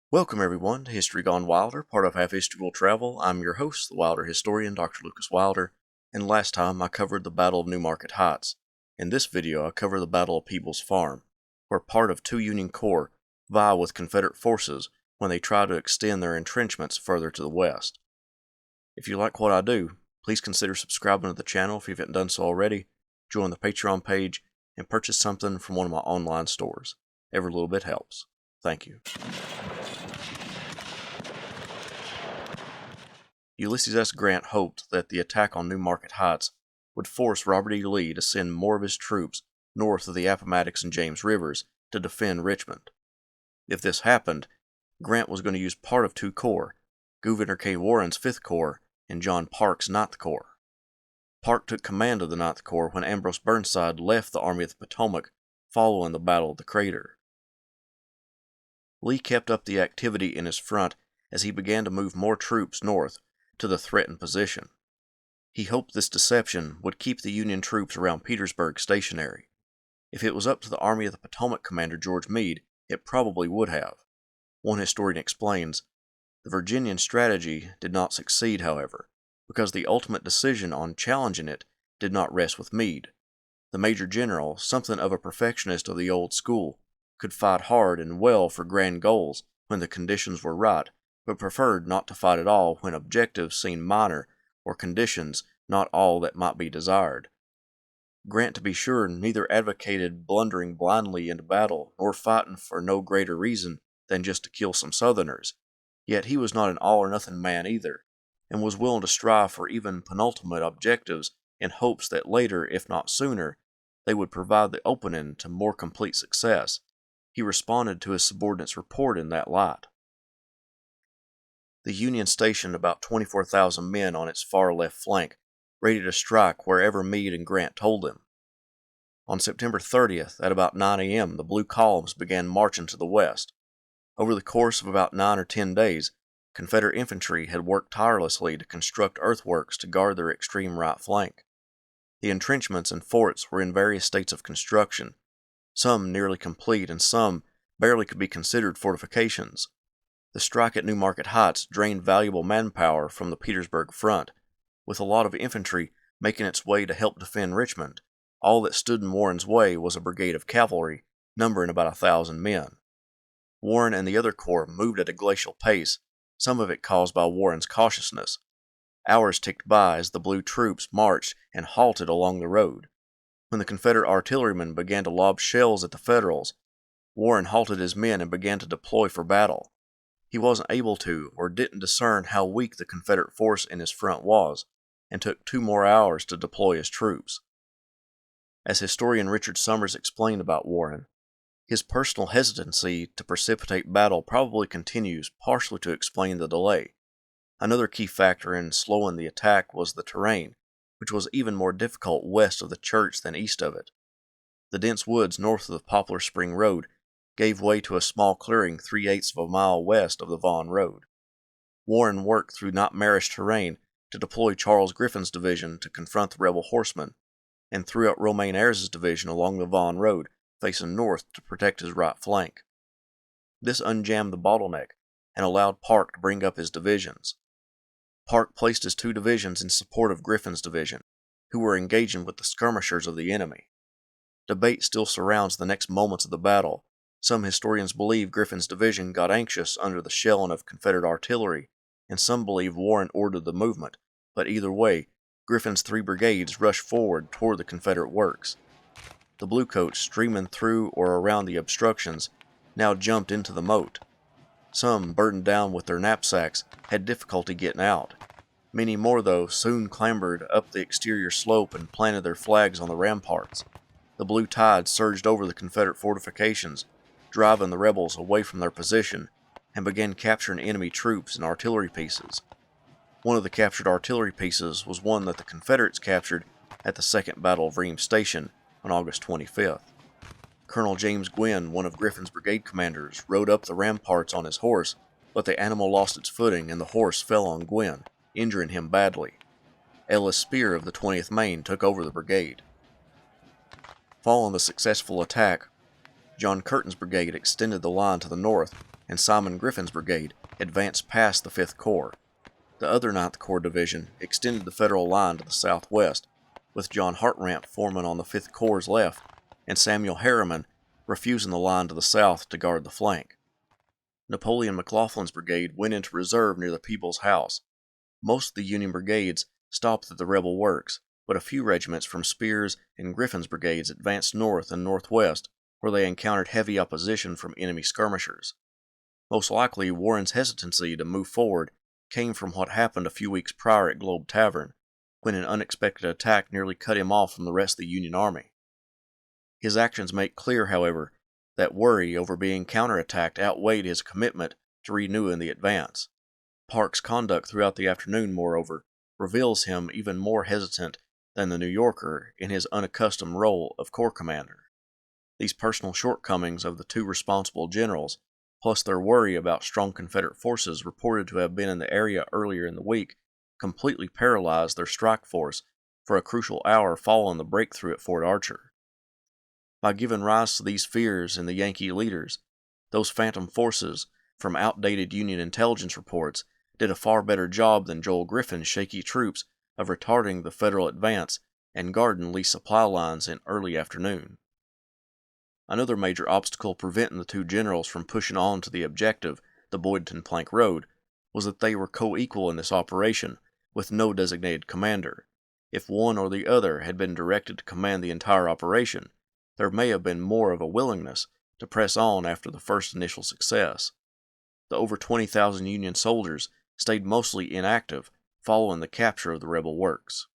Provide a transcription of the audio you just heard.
Welcome everyone to History Gone Wilder, part of Half History Will Travel. I'm your host, the Wilder historian, Dr. Lucas Wilder, and last time I covered the Battle of Newmarket Heights. In this video I cover the Battle of Peebles Farm, where part of two Union corps vie with Confederate forces when they try to extend their entrenchments further to the west. If you like what I do, please consider subscribing to the channel if you haven't done so already, join the Patreon page, and purchase something from one of my online stores. Every little bit helps. Thank you. Ulysses S. Grant hoped that the attack on Newmarket Heights would force Robert E. Lee to send more of his troops north of the Appomattox and James Rivers to defend Richmond. If this happened, Grant was going to use part of two corps, Gouverneur K. Warren's 5th Corps and John Parke's 9th Corps. Parke took command of the 9th Corps when Ambrose Burnside left the Army of the Potomac following the Battle of the Crater. Lee kept up the activity in his front as he began to move more troops north to the threatened position. He hoped this deception would keep the Union troops around Petersburg stationary. If it was up to the Army of the Potomac commander George Meade, it probably would have. One historian explains, the Virginian strategy did not succeed, however, because the ultimate decision on challenging it did not rest with Meade. The Major General, something of a perfectionist of the old school, could fight hard and well for grand goals when the conditions were right, but preferred not to fight at all when objectives seemed minor or conditions not all that might be desired. Grant, to be sure, neither advocated blundering blindly into battle nor fighting for no greater reason than just to kill some Southerners, yet he was not an all-or-nothing man either, and was willing to strive for even penultimate objectives in hopes that later, if not sooner, they would provide the opening to more complete success. He responded to his subordinate's report in that light. The Union stationed about 24,000 men on its far left flank, ready to strike wherever Meade and Grant told them. On September 30th, at about 9 a.m., the blue columns began marching to the west. Over the course of about 9 or 10 days, Confederate infantry had worked tirelessly to construct earthworks to guard their extreme right flank. The entrenchments and forts were in various states of construction, some nearly complete and some barely could be considered fortifications. The strike at Newmarket Heights drained valuable manpower from the Petersburg front, with a lot of infantry making its way to help defend Richmond. All that stood in Warren's way was a brigade of cavalry, numbering about 1,000 men. Warren and the other corps moved at a glacial pace, some of it caused by Warren's cautiousness. Hours ticked by as the blue troops marched and halted along the road. When the Confederate artillerymen began to lob shells at the Federals, Warren halted his men and began to deploy for battle. He wasn't able to, or didn't discern how weak the Confederate force in his front was, and took 2 more hours to deploy his troops. As historian Richard Summers explained about Warren, his personal hesitancy to precipitate battle probably continues partially to explain the delay. Another key factor in slowing the attack was the terrain, which was even more difficult west of the church than east of it. The dense woods north of the Poplar Spring Road gave way to a small clearing 3/8 of a mile west of the Vaughan Road. Warren worked through not marish terrain to deploy Charles Griffin's division to confront the rebel horsemen, and threw out Romaine Ayres's division along the Vaughan Road, facing north to protect his right flank. This unjammed the bottleneck and allowed Parke to bring up his divisions. Parke placed his 2 divisions in support of Griffin's division, who were engaging with the skirmishers of the enemy. Debate still surrounds the next moments of the battle. Some historians believe Griffin's division got anxious under the shelling of Confederate artillery, and some believe Warren ordered the movement, but either way, Griffin's 3 brigades rushed forward toward the Confederate works. The bluecoats, streaming through or around the obstructions, now jumped into the moat. Some, burdened down with their knapsacks, had difficulty getting out. Many more, though, soon clambered up the exterior slope and planted their flags on the ramparts. The blue tide surged over the Confederate fortifications, driving the rebels away from their position, and began capturing enemy troops and artillery pieces. One of the captured artillery pieces was one that the Confederates captured at the Second Battle of Reams Station on August 25th. Colonel James Gwynn, one of Griffin's brigade commanders, rode up the ramparts on his horse, but the animal lost its footing and the horse fell on Gwynn, injuring him badly. Ellis Spear of the 20th Maine took over the brigade. Following the successful attack, John Curtin's brigade extended the line to the north and Simon Griffin's brigade advanced past the 5th Corps. The other 9th Corps Division extended the Federal line to the southwest, with John Hartranft forming on the 5th Corps' left and Samuel Harriman refusing the line to the south to guard the flank. Napoleon McLaughlin's brigade went into reserve near the Peebles house. Most of the Union brigades stopped at the rebel works, but a few regiments from Spear's and Griffin's brigades advanced north and northwest, where they encountered heavy opposition from enemy skirmishers. Most likely, Warren's hesitancy to move forward came from what happened a few weeks prior at Globe Tavern, when an unexpected attack nearly cut him off from the rest of the Union Army. His actions make clear, however, that worry over being counterattacked outweighed his commitment to renewing the advance. Park's conduct throughout the afternoon, moreover, reveals him even more hesitant than the New Yorker in his unaccustomed role of corps commander. These personal shortcomings of the two responsible generals, plus their worry about strong Confederate forces reported to have been in the area earlier in the week, completely paralyzed their strike force for a crucial hour following the breakthrough at Fort Archer. By giving rise to these fears in the Yankee leaders, those phantom forces from outdated Union intelligence reports did a far better job than Joel Griffin's shaky troops of retarding the Federal advance and guarding Lee's supply lines in early afternoon. Another major obstacle preventing the two generals from pushing on to the objective, the Boydton Plank Road, was that they were co-equal in this operation, with no designated commander. If one or the other had been directed to command the entire operation, there may have been more of a willingness to press on after the first initial success. The over 20,000 Union soldiers stayed mostly inactive following the capture of the rebel works.